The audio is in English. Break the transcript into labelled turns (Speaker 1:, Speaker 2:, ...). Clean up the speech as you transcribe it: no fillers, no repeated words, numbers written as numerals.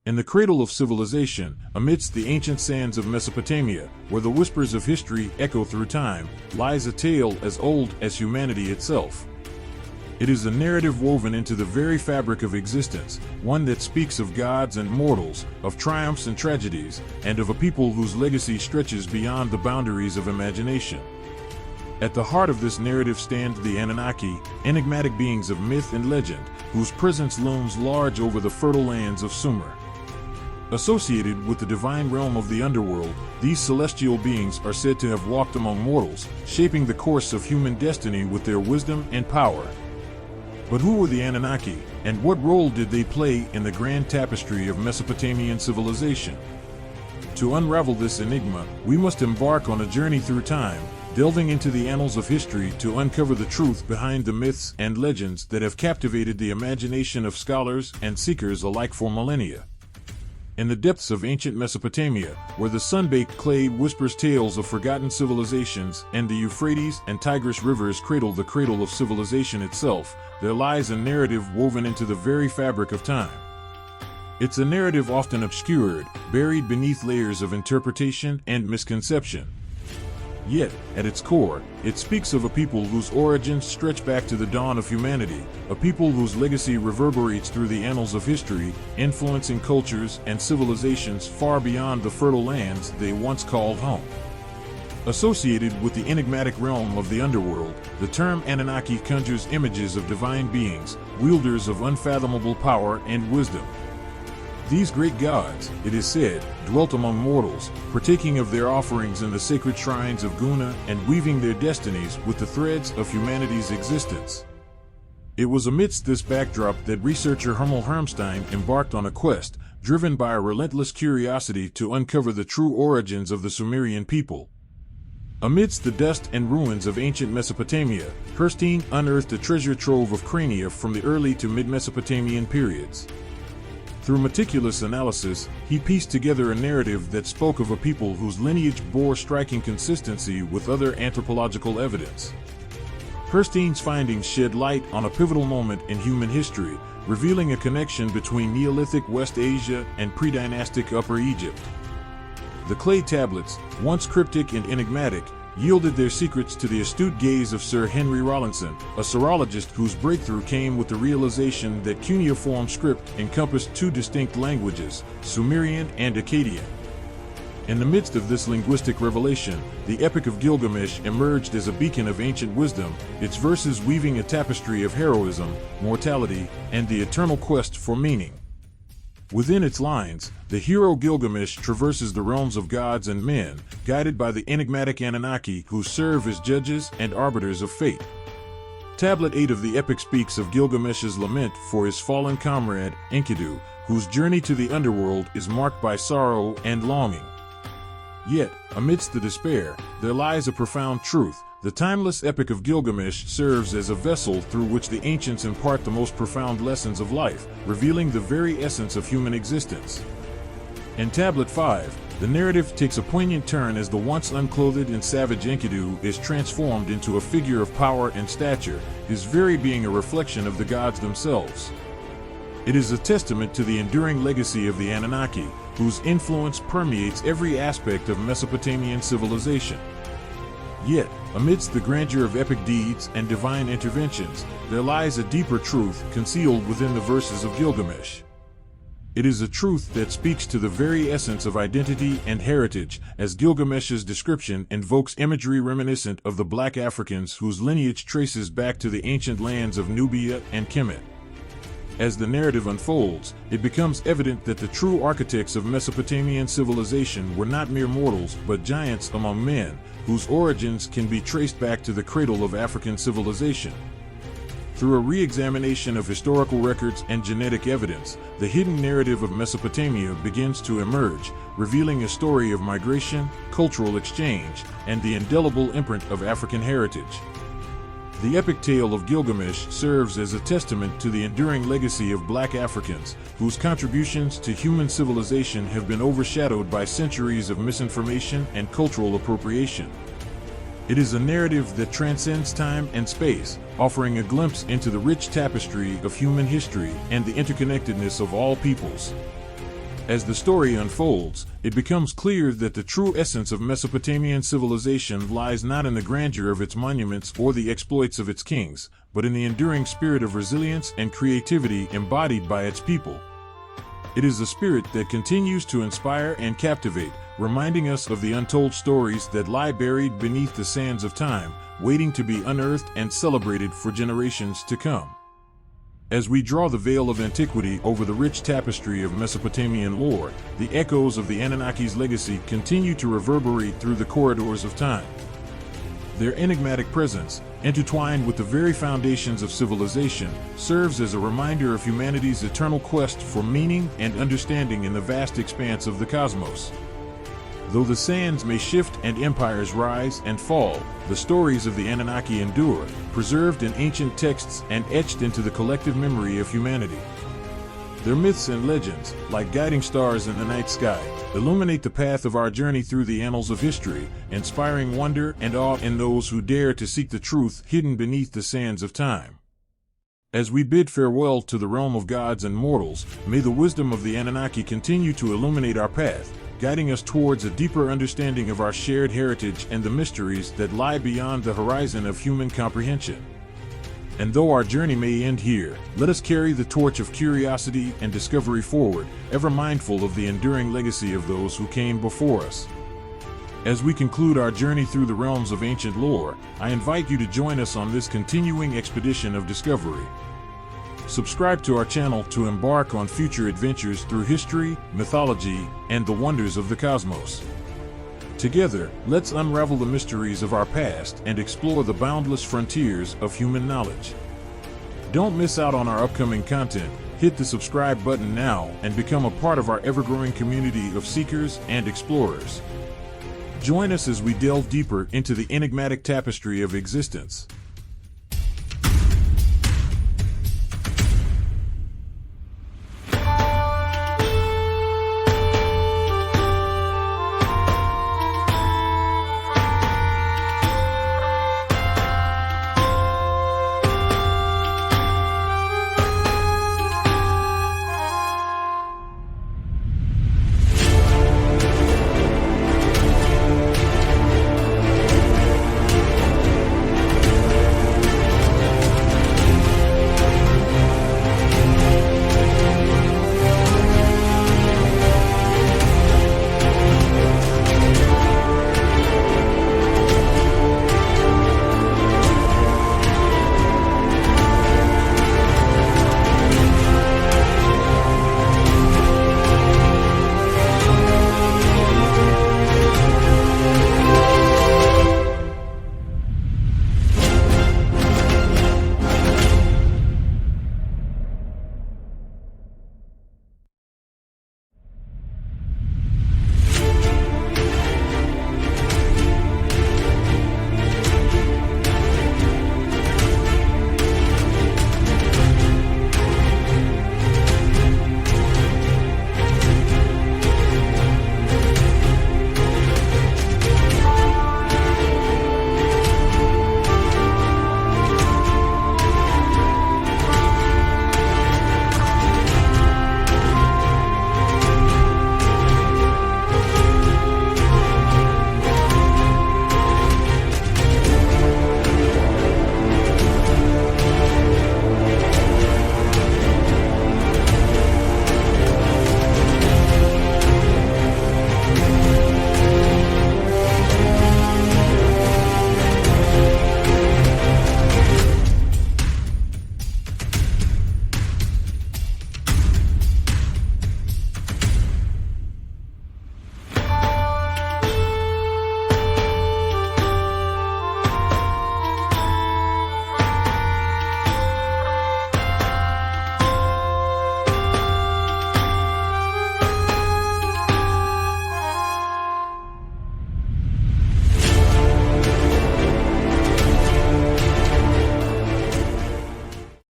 Speaker 1: In the cradle of civilization, amidst the ancient sands of Mesopotamia, where the whispers of history echo through time, lies a tale as old as humanity itself. It is a narrative woven into the very fabric of existence, one that speaks of gods and mortals, of triumphs and tragedies, and of a people whose legacy stretches beyond the boundaries of imagination. At the heart of this narrative stand the Anunnaki, enigmatic beings of myth and legend, whose presence looms large over the fertile lands of Sumer. Associated with the divine realm of the underworld, these celestial beings are said to have walked among mortals, shaping the course of human destiny with their wisdom and power. But who were the Anunnaki, and what role did they play in the grand tapestry of Mesopotamian civilization? To unravel this enigma, we must embark on a journey through time, delving into the annals of history to uncover the truth behind the myths and legends that have captivated the imagination of scholars and seekers alike for millennia. In the depths of ancient Mesopotamia, where the sun-baked clay whispers tales of forgotten civilizations and the Euphrates and Tigris rivers cradle the cradle of civilization itself, there lies a narrative woven into the very fabric of time. It's a narrative often obscured, buried beneath layers of interpretation and misconception. Yet, at its core, it speaks of a people whose origins stretch back to the dawn of humanity, a people whose legacy reverberates through the annals of history, influencing cultures and civilizations far beyond the fertile lands they once called home. Associated with the enigmatic realm of the underworld, the term Anunnaki conjures images of divine beings, wielders of unfathomable power and wisdom. These great gods, it is said, dwelt among mortals, partaking of their offerings in the sacred shrines of Guna and weaving their destinies with the threads of humanity's existence. It was amidst this backdrop that researcher Hermel Hermstein embarked on a quest, driven by a relentless curiosity to uncover the true origins of the Sumerian people. Amidst the dust and ruins of ancient Mesopotamia, Hermstein unearthed a treasure trove of crania from the early to mid-Mesopotamian periods. Through meticulous analysis, he pieced together a narrative that spoke of a people whose lineage bore striking consistency with other anthropological evidence. Hermstein's findings shed light on a pivotal moment in human history, revealing a connection between Neolithic West Asia and pre-dynastic Upper Egypt. The clay tablets, once cryptic and enigmatic, yielded their secrets to the astute gaze of Sir Henry Rawlinson, a Saurologist whose breakthrough came with the realization that cuneiform script encompassed two distinct languages, Sumerian and Akkadian. In the midst of this linguistic revelation, the Epic of Gilgamesh emerged as a beacon of ancient wisdom, its verses weaving a tapestry of heroism, mortality, and the eternal quest for meaning. Within its lines, the hero Gilgamesh traverses the realms of gods and men, guided by the enigmatic Anunnaki who serve as judges and arbiters of fate. Tablet 8 of the epic speaks of Gilgamesh's lament for his fallen comrade, Enkidu, whose journey to the underworld is marked by sorrow and longing. Yet, amidst the despair, there lies a profound truth. The timeless Epic of Gilgamesh serves as a vessel through which the ancients impart the most profound lessons of life, revealing the very essence of human existence. In Tablet 5, the narrative takes a poignant turn as the once unclothed and savage Enkidu is transformed into a figure of power and stature, his very being a reflection of the gods themselves. It is a testament to the enduring legacy of the Anunnaki, whose influence permeates every aspect of Mesopotamian civilization. Yet, amidst the grandeur of epic deeds and divine interventions, there lies a deeper truth concealed within the verses of Gilgamesh. It is a truth that speaks to the very essence of identity and heritage, as Gilgamesh's description invokes imagery reminiscent of the Black Africans whose lineage traces back to the ancient lands of Nubia and Kemet. As the narrative unfolds, it becomes evident that the true architects of Mesopotamian civilization were not mere mortals but giants among men, whose origins can be traced back to the cradle of African civilization. Through a re-examination of historical records and genetic evidence, the hidden narrative of Mesopotamia begins to emerge, revealing a story of migration, cultural exchange, and the indelible imprint of African heritage. The epic tale of Gilgamesh serves as a testament to the enduring legacy of Black Africans, whose contributions to human civilization have been overshadowed by centuries of misinformation and cultural appropriation. It is a narrative that transcends time and space, offering a glimpse into the rich tapestry of human history and the interconnectedness of all peoples. As the story unfolds, it becomes clear that the true essence of Mesopotamian civilization lies not in the grandeur of its monuments or the exploits of its kings, but in the enduring spirit of resilience and creativity embodied by its people. It is a spirit that continues to inspire and captivate, reminding us of the untold stories that lie buried beneath the sands of time, waiting to be unearthed and celebrated for generations to come. As we draw the veil of antiquity over the rich tapestry of Mesopotamian lore, the echoes of the Anunnaki's legacy continue to reverberate through the corridors of time. Their enigmatic presence, intertwined with the very foundations of civilization, serves as a reminder of humanity's eternal quest for meaning and understanding in the vast expanse of the cosmos. Though the sands may shift and empires rise and fall, the stories of the Anunnaki endure, preserved in ancient texts and etched into the collective memory of humanity. Their myths and legends, like guiding stars in the night sky, illuminate the path of our journey through the annals of history, inspiring wonder and awe in those who dare to seek the truth hidden beneath the sands of time. As we bid farewell to the realm of gods and mortals, may the wisdom of the Anunnaki continue to illuminate our path, guiding us towards a deeper understanding of our shared heritage and the mysteries that lie beyond the horizon of human comprehension. And though our journey may end here, let us carry the torch of curiosity and discovery forward, ever mindful of the enduring legacy of those who came before us. As we conclude our journey through the realms of ancient lore, I invite you to join us on this continuing expedition of discovery. Subscribe to our channel to embark on future adventures through history, mythology, and the wonders of the cosmos. Together, let's unravel the mysteries of our past and explore the boundless frontiers of human knowledge. Don't miss out on our upcoming content. Hit the subscribe button now and become a part of our ever-growing community of seekers and explorers. Join us as we delve deeper into the enigmatic tapestry of existence.